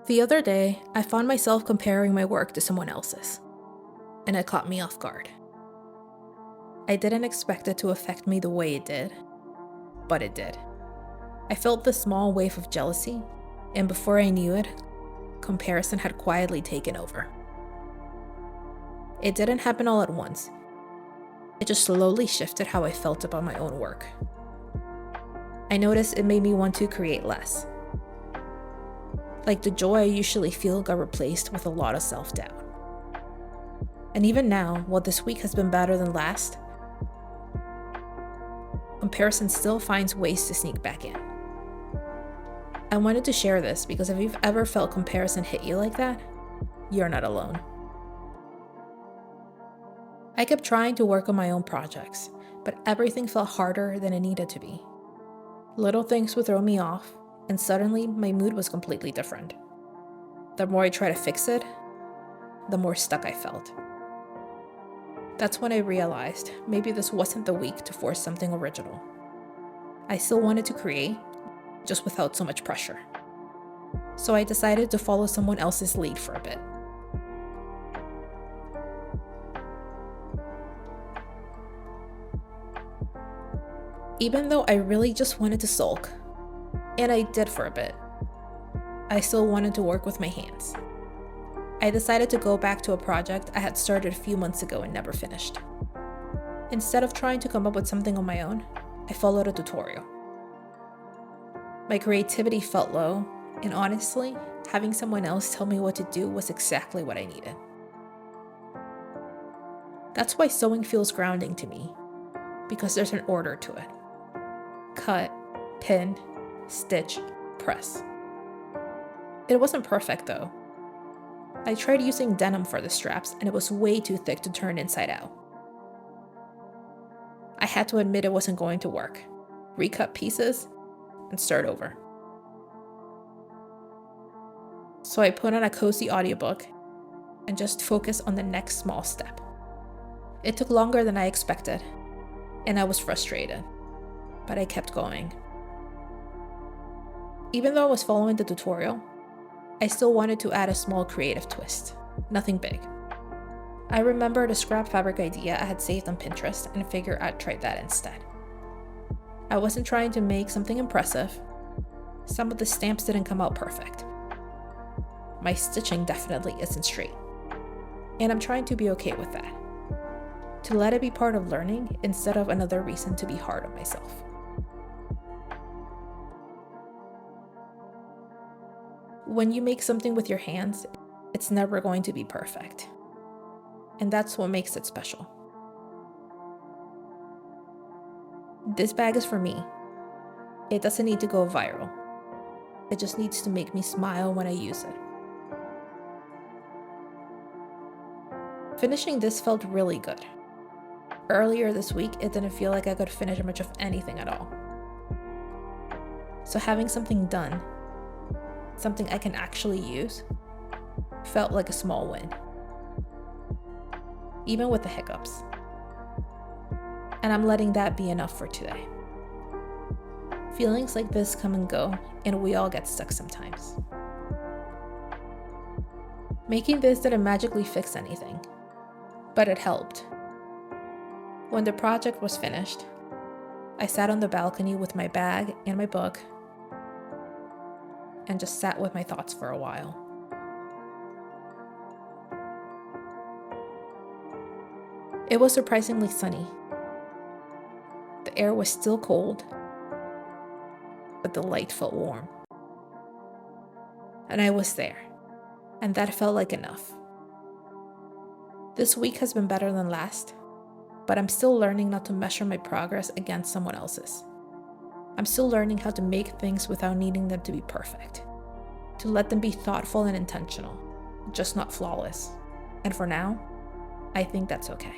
The other day, I found myself comparing my work to someone else's, and it caught me off guard. I didn't expect it to affect me the way it did, but it did. I felt this small wave of jealousy, and before I knew it, comparison had quietly taken over. It didn't happen all at once. It just slowly shifted how I felt about my own work. I noticed it made me want to create less. Like the joy I usually feel got replaced with a lot of self-doubt. And even now, while this week has been better than last, comparison still finds ways to sneak back in. I wanted to share this because if you've ever felt comparison hit you like that, you're not alone. I kept trying to work on my own projects, but everything felt harder than it needed to be. Little things would throw me off, and suddenly my mood was completely different. The more I tried to fix it, the more stuck I felt. That's when I realized maybe this wasn't the week to force something original. I still wanted to create, just without so much pressure. So I decided to follow someone else's lead for a bit. Even though I really just wanted to sulk, and I did for a bit, I still wanted to work with my hands. I decided to go back to a project I had started a few months ago and never finished. Instead of trying to come up with something on my own, I followed a tutorial. My creativity felt low, and honestly, having someone else tell me what to do was exactly what I needed. That's why sewing feels grounding to me, because there's an order to it. Cut, pin, stitch, press. It wasn't perfect though. I tried using denim for the straps and it was way too thick to turn inside out. I had to admit it wasn't going to work, recut pieces, and start over. So I put on a cozy audiobook and just focused on the next small step. It took longer than I expected, and I was frustrated, but I kept going. Even though I was following the tutorial, I still wanted to add a small creative twist, nothing big. I remembered a scrap fabric idea I had saved on Pinterest and figured I'd try that instead. I wasn't trying to make something impressive. Some of the stamps didn't come out perfect. My stitching definitely isn't straight. And I'm trying to be okay with that. To let it be part of learning instead of another reason to be hard on myself. When you make something with your hands, it's never going to be perfect. And that's what makes it special. This bag is for me. It doesn't need to go viral. It just needs to make me smile when I use it. Finishing this felt really good. Earlier this week, it didn't feel like I could finish much of anything at all. So having something done, something I can actually use, felt like a small win. Even with the hiccups. And I'm letting that be enough for today. Feelings like this come and go, and we all get stuck sometimes. Making this didn't magically fix anything, but it helped. When the project was finished, I sat on the balcony with my bag and my book and just sat with my thoughts for a while. It was surprisingly sunny. The air was still cold, but the light felt warm. And I was there, and that felt like enough. This week has been better than last, but I'm still learning not to measure my progress against someone else's. I'm still learning how to make things without needing them to be perfect. To let them be thoughtful and intentional, just not flawless. And for now, I think that's okay.